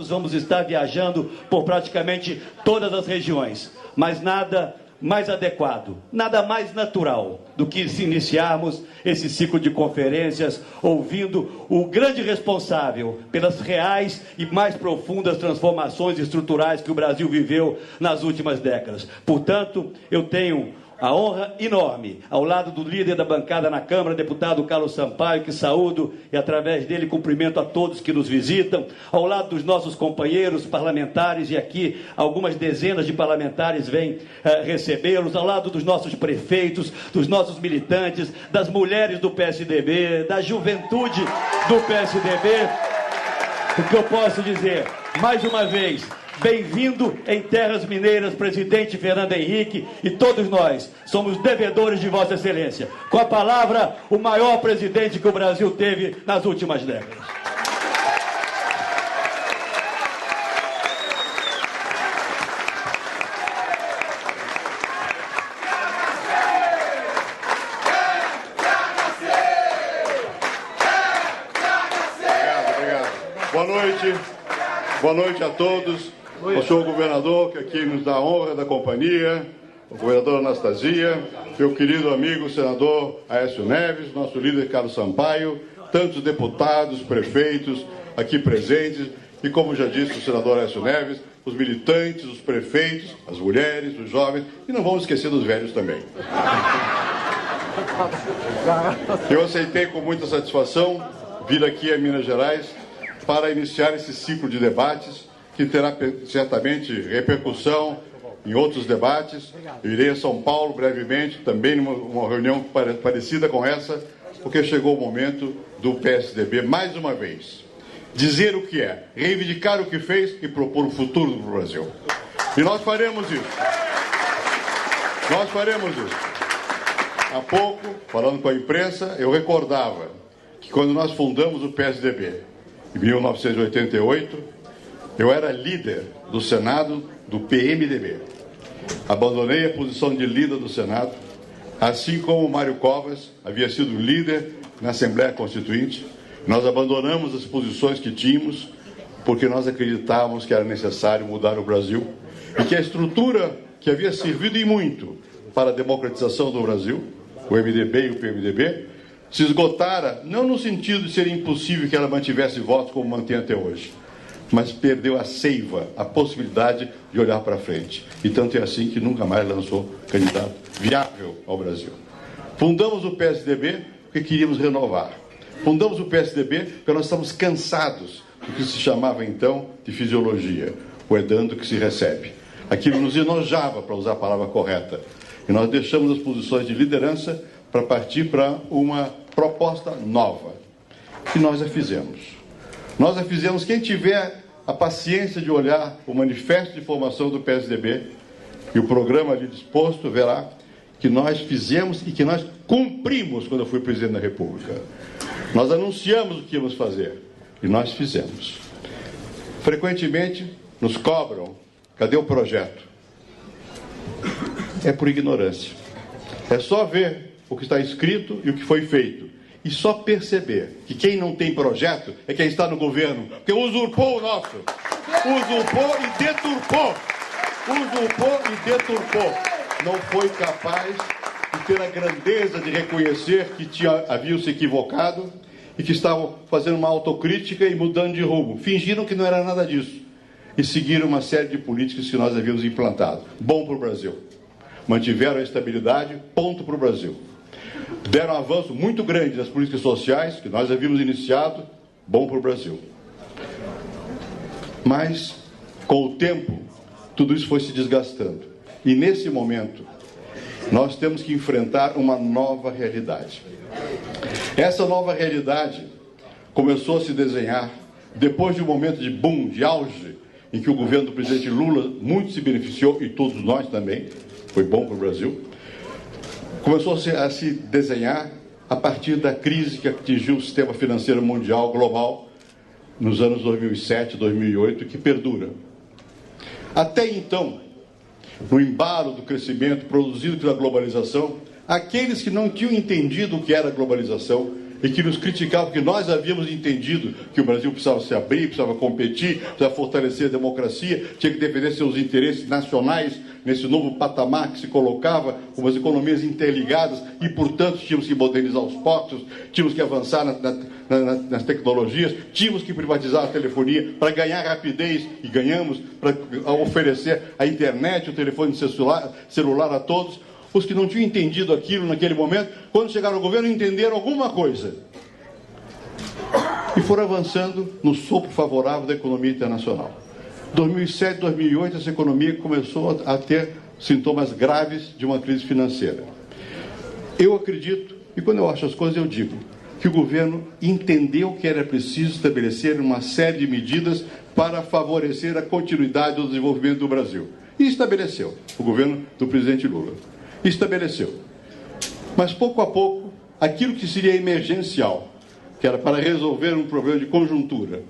março vamos estar viajando por praticamente todas as regiões, mas nada mais adequado, nada mais natural do que se iniciarmos esse ciclo de conferências ouvindo o grande responsável pelas reais e mais profundas transformações estruturais que o Brasil viveu nas últimas décadas. Portanto, eu tenho a honra enorme, ao lado do líder da bancada na Câmara, deputado Carlos Sampaio, que saúdo e através dele cumprimento a todos que nos visitam, ao lado dos nossos companheiros parlamentares, e aqui algumas dezenas de parlamentares vêm recebê-los, ao lado dos nossos prefeitos, dos nossos militantes, das mulheres do PSDB, da juventude do PSDB. O que eu posso dizer, mais uma vez, bem-vindo em Terras Mineiras, presidente Fernando Henrique, e todos nós somos devedores de Vossa Excelência. Com a palavra, o maior presidente que o Brasil teve nas últimas décadas. Obrigado. Boa noite a todos. O senhor governador, que aqui nos dá a honra da companhia, o governador Anastasia, meu querido amigo senador Aécio Neves, nosso líder Carlos Sampaio, tantos deputados, prefeitos aqui presentes, e como já disse o senador Aécio Neves, os militantes, os prefeitos, as mulheres, os jovens, e não vamos esquecer dos velhos também. Eu aceitei com muita satisfação vir aqui a Minas Gerais para iniciar esse ciclo de debates, que terá certamente repercussão em outros debates. Eu irei a São Paulo brevemente, também numa reunião parecida com essa, porque chegou o momento do PSDB, mais uma vez, dizer o que é, reivindicar o que fez e propor o futuro do Brasil. E nós faremos isso. Nós faremos isso. Há pouco, falando com a imprensa, eu recordava que quando nós fundamos o PSDB, em 1988, eu era líder do Senado do PMDB. Abandonei a posição de líder do Senado, assim como o Mário Covas havia sido líder na Assembleia Constituinte. Nós abandonamos as posições que tínhamos, porque nós acreditávamos que era necessário mudar o Brasil e que a estrutura que havia servido e muito para a democratização do Brasil, o MDB e o PMDB, se esgotara, não no sentido de ser impossível que ela mantivesse votos como mantém até hoje, mas perdeu a seiva, a possibilidade de olhar para frente. E tanto é assim que nunca mais lançou candidato viável ao Brasil. Fundamos o PSDB porque queríamos renovar. Fundamos o PSDB porque nós estamos cansados do que se chamava então de fisiologia, o é dando que se recebe. Aquilo nos enojava, para usar a palavra correta. E nós deixamos as posições de liderança para partir para uma proposta nova. E nós a fizemos. Nós a fizemos. Quem tiver a paciência de olhar o manifesto de formação do PSDB e o programa ali disposto, verá que nós fizemos e que nós cumprimos quando eu fui presidente da República. Nós anunciamos o que íamos fazer e nós fizemos. Frequentemente nos cobram, cadê o projeto? É por ignorância. É só ver o que está escrito e o que foi feito. E só perceber que quem não tem projeto é quem está no governo, porque usurpou o nosso. Usurpou e deturpou. Usurpou e deturpou. Não foi capaz de ter a grandeza de reconhecer que haviam se equivocado e que estavam fazendo uma autocrítica e mudando de rumo. Fingiram que não era nada disso. E seguiram uma série de políticas que nós havíamos implantado. Bom para o Brasil. Mantiveram a estabilidade, ponto para o Brasil. Deram um avanço muito grande nas políticas sociais, que nós havíamos iniciado, bom para o Brasil. Mas, com o tempo, tudo isso foi se desgastando. E, nesse momento, nós temos que enfrentar uma nova realidade. Essa nova realidade começou a se desenhar depois de um momento de boom, de auge, em que o governo do presidente Lula muito se beneficiou, e todos nós também, foi bom para o Brasil. Começou a se desenhar a partir da crise que atingiu o sistema financeiro mundial, global, nos anos 2007, 2008, que perdura. Até então, no embalo do crescimento produzido pela globalização, aqueles que não tinham entendido o que era a globalização e que nos criticavam, porque nós havíamos entendido que o Brasil precisava se abrir, precisava competir, precisava fortalecer a democracia, tinha que defender seus interesses nacionais nesse novo patamar que se colocava, com as economias interligadas, e, portanto, tínhamos que modernizar os portos, tínhamos que avançar nas tecnologias, tínhamos que privatizar a telefonia para ganhar rapidez, e ganhamos, para oferecer a internet, o telefone celular a todos. Os que não tinham entendido aquilo naquele momento, quando chegaram ao governo, entenderam alguma coisa. E foram avançando no sopro favorável da economia internacional. 2007, 2008, essa economia começou a ter sintomas graves de uma crise financeira. Eu acredito, e quando eu acho as coisas eu digo, que o governo entendeu que era preciso estabelecer uma série de medidas para favorecer a continuidade do desenvolvimento do Brasil. E estabeleceu, o governo do presidente Lula. Estabeleceu. Mas, pouco a pouco, aquilo que seria emergencial, que era para resolver um problema de conjuntura,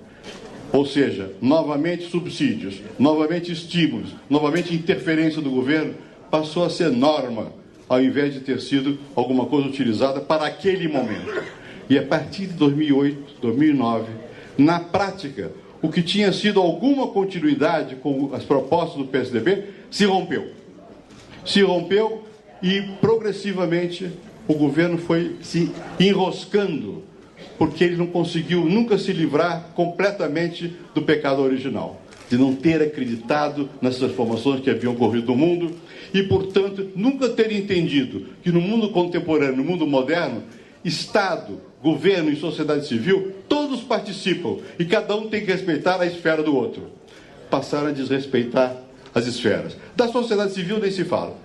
ou seja, novamente subsídios, novamente estímulos, novamente interferência do governo, passou a ser norma, ao invés de ter sido alguma coisa utilizada para aquele momento. E a partir de 2008, 2009, na prática, o que tinha sido alguma continuidade com as propostas do PSDB se rompeu. Se rompeu e, progressivamente, o governo foi se enroscando, porque ele não conseguiu nunca se livrar completamente do pecado original, de não ter acreditado nas transformações que haviam ocorrido no mundo e, portanto, nunca ter entendido que no mundo contemporâneo, no mundo moderno, Estado, governo e sociedade civil, todos participam e cada um tem que respeitar a esfera do outro. Passaram a desrespeitar as esferas. Da sociedade civil nem se fala.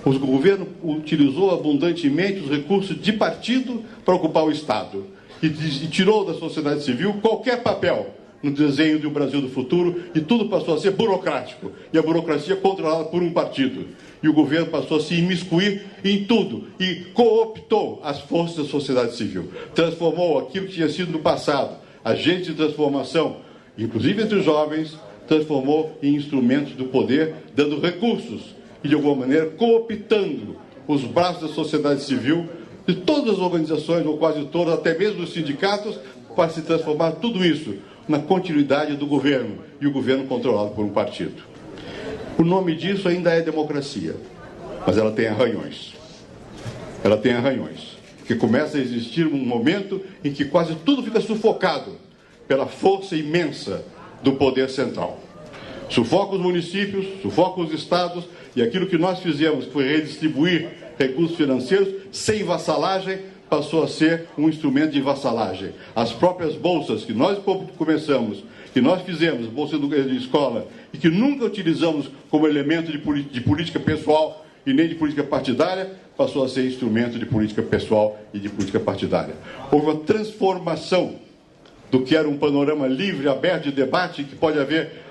O governo utilizou abundantemente os recursos de partido para ocupar o Estado e tirou da sociedade civil qualquer papel no desenho do Brasil do futuro, e tudo passou a ser burocrático, e a burocracia controlada por um partido. E o governo passou a se imiscuir em tudo e cooptou as forças da sociedade civil. Transformou aquilo que tinha sido no passado agente de transformação, inclusive entre os jovens, transformou em instrumentos do poder, dando recursos e, de alguma maneira, cooptando os braços da sociedade civil, de todas as organizações, ou quase todas, até mesmo dos sindicatos, para se transformar tudo isso na continuidade do governo, e o governo controlado por um partido. O nome disso ainda é democracia, mas ela tem arranhões. Ela tem arranhões, que começa a existir um momento em que quase tudo fica sufocado pela força imensa do poder central. Sufoca os municípios, sufoca os estados, e aquilo que nós fizemos, que foi redistribuir recursos financeiros, sem vassalagem, passou a ser um instrumento de vassalagem. As próprias bolsas que nós começamos, que nós fizemos, bolsa de escola, e que nunca utilizamos como elemento de política pessoal e nem de política partidária, passou a ser instrumento de política pessoal e de política partidária. Houve uma transformação do que era um panorama livre, aberto de debate, que pode haver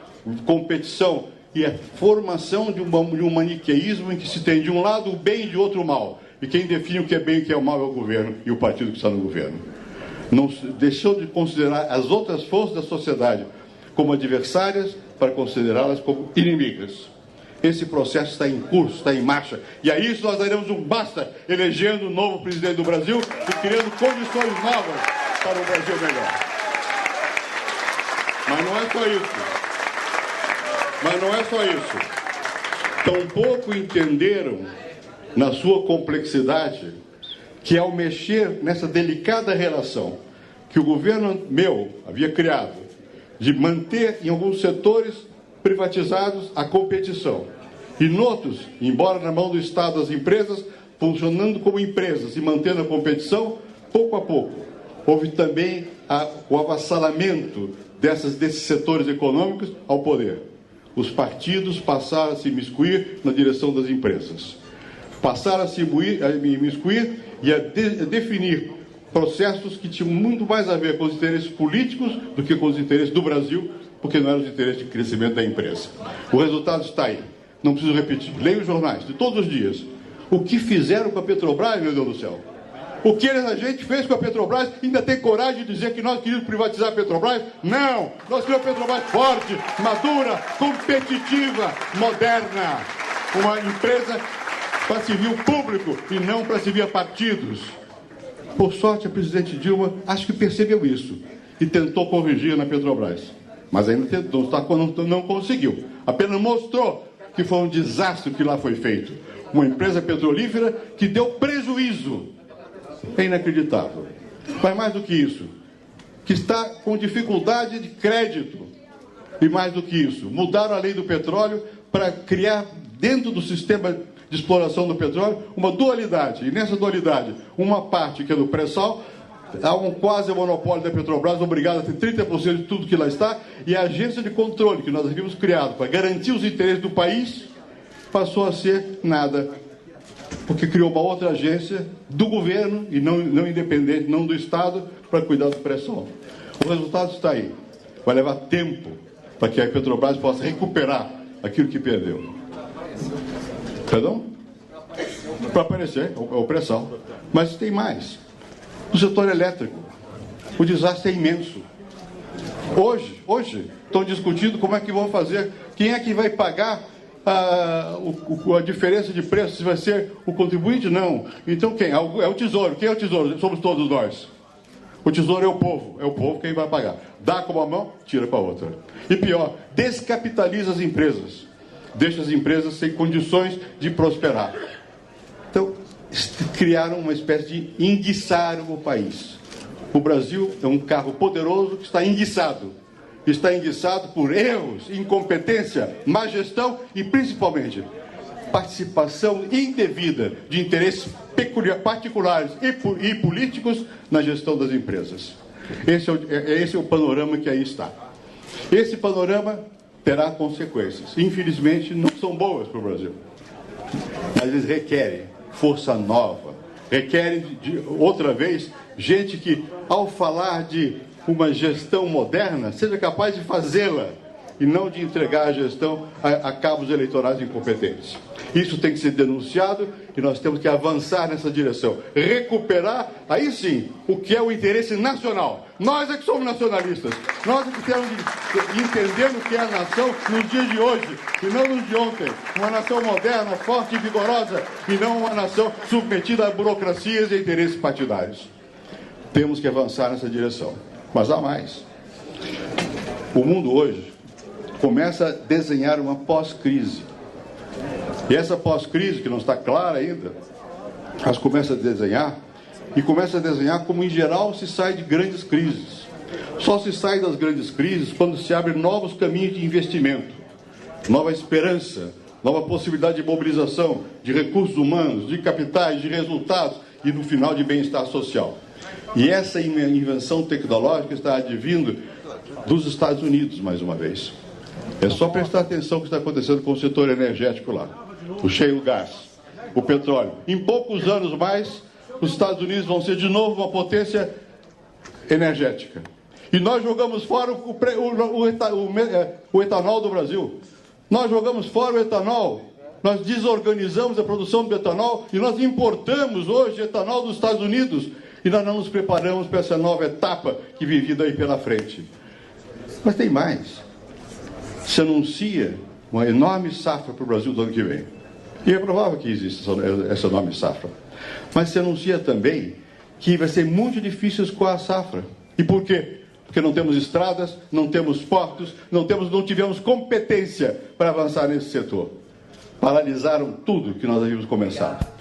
competição, e a formação de um maniqueísmo em que se tem de um lado o bem e de outro o mal. E quem define o que é bem e o que é o mal é o governo e o partido que está no governo. Não deixou de considerar as outras forças da sociedade como adversárias para considerá-las como inimigas. Esse processo está em curso, está em marcha. E a isso nós daremos um basta, elegendo um novo presidente do Brasil e criando condições novas para um Brasil melhor. Mas não é só isso. Mas não é só isso. Tampouco entenderam, na sua complexidade, que ao mexer nessa delicada relação que o governo meu havia criado, de manter em alguns setores privatizados a competição, e noutros, embora na mão do Estado as empresas, funcionando como empresas e mantendo a competição, pouco a pouco, houve também o avassalamento desses setores econômicos ao poder. Os partidos passaram a se imiscuir na direção das empresas. Passaram a se imiscuir e a definir processos que tinham muito mais a ver com os interesses políticos do que com os interesses do Brasil, porque não eram os interesses de crescimento da empresa. O resultado está aí. Não preciso repetir. Leia os jornais de todos os dias. O que fizeram com a Petrobras, meu Deus do céu? O que a gente fez com a Petrobras? Ainda tem coragem de dizer que nós queríamos privatizar a Petrobras? Não! Nós queríamos a Petrobras forte, madura, competitiva, moderna. Uma empresa para servir o público e não para servir a partidos. Por sorte, a presidente Dilma acho que percebeu isso e tentou corrigir na Petrobras. Mas ainda tentou, não conseguiu. Apenas mostrou que foi um desastre o que lá foi feito. Uma empresa petrolífera que deu prejuízo. É inacreditável. Mas mais do que isso, que está com dificuldade de crédito. E mais do que isso, mudaram a lei do petróleo para criar dentro do sistema de exploração do petróleo uma dualidade. E nessa dualidade, uma parte que é do pré-sal, há um quase monopólio da Petrobras, obrigado a ter 30% de tudo que lá está, e a agência de controle que nós havíamos criado para garantir os interesses do país, passou a ser nada, porque criou uma outra agência do governo, e não independente, não do Estado, para cuidar do pré-sal. O resultado está aí. Vai levar tempo para que a Petrobras possa recuperar aquilo que perdeu. Perdão? Para aparecer, o pré-sal. Mas tem mais. No setor elétrico, o desastre é imenso. Hoje estão discutindo como é que vão fazer, quem é que vai pagar a diferença de preço, se vai ser o contribuinte? Não. Então quem? É o Tesouro. Quem é o Tesouro? Somos todos nós. O Tesouro é o povo quem vai pagar. Dá com uma mão, tira com a outra. E pior, descapitaliza as empresas. Deixa as empresas sem condições de prosperar. Então, criaram uma espécie de enguiçaram o país. O Brasil é um carro poderoso que está enguiçado. Está enguiçado por erros, incompetência, má gestão e, principalmente, participação indevida de interesses particulares e políticos na gestão das empresas. Esse é o panorama que aí está. Esse panorama terá consequências. Infelizmente, não são boas para o Brasil. Mas eles requerem força nova, requerem, outra vez, gente que, ao falar de uma gestão moderna, seja capaz de fazê-la e não de entregar a gestão a cabos eleitorais incompetentes. Isso tem que ser denunciado e nós temos que avançar nessa direção. Recuperar, aí sim, o que é o interesse nacional. Nós é que somos nacionalistas. Nós é que temos de entender o que é a nação nos dias de hoje e não nos de ontem. Uma nação moderna, forte e vigorosa e não uma nação submetida a burocracias e interesses partidários. Temos que avançar nessa direção. Mas há mais. O mundo hoje começa a desenhar uma pós-crise. E essa pós-crise, que não está clara ainda, mas começa a desenhar, e começa a desenhar como, em geral, se sai de grandes crises. Só se sai das grandes crises quando se abrem novos caminhos de investimento, nova esperança, nova possibilidade de mobilização de recursos humanos, de capitais, de resultados e, no final, de bem-estar social. E essa invenção tecnológica está advindo dos Estados Unidos, mais uma vez. É só prestar atenção no que está acontecendo com o setor energético lá. O shale gas, o petróleo. Em poucos anos mais, os Estados Unidos vão ser de novo uma potência energética. E nós jogamos fora o etanol do Brasil. Nós jogamos fora o etanol. Nós desorganizamos a produção do etanol e nós importamos hoje etanol dos Estados Unidos. E nós não nos preparamos para essa nova etapa que vem vindo aí pela frente. Mas tem mais. Se anuncia uma enorme safra para o Brasil do ano que vem. E é provável que exista essa enorme safra. Mas se anuncia também que vai ser muito difícil escoar a safra. E por quê? Porque não temos estradas, não temos portos, não tivemos competência para avançar nesse setor. Paralisaram tudo que nós havíamos começado.